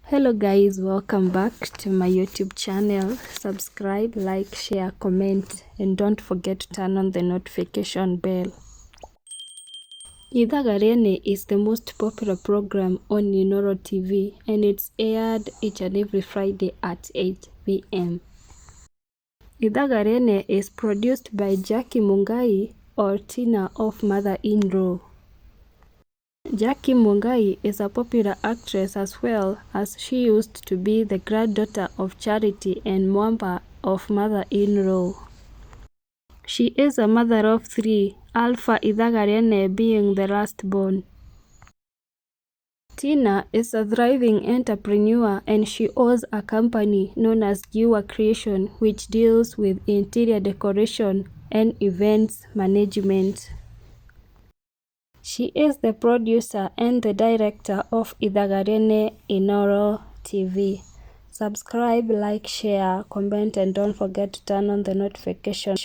Hello guys, welcome back to my YouTube channel. Subscribe, like, share, comment, and don't forget to turn on the notification bell. Ithaga Riene is the most popular program on Inooro TV, and it's aired each and every Friday at 8 p.m. Ithaga Riene is produced by Jackie Mungai or Tina of Mother Inooro. Jackie Mungai is a popular actress as well, as she used to be the granddaughter of Charity and Mwamba of Mother Inooro. She is a mother of 3, Alpha Ithaga Riene being the last born. Tina is a thriving entrepreneur and she owns a company known as Giwa Creation, which deals with interior decoration and events management. She is the producer and the director of Ithaga Riene Inooro TV. Subscribe, like, share, comment, and don't forget to turn on the notification.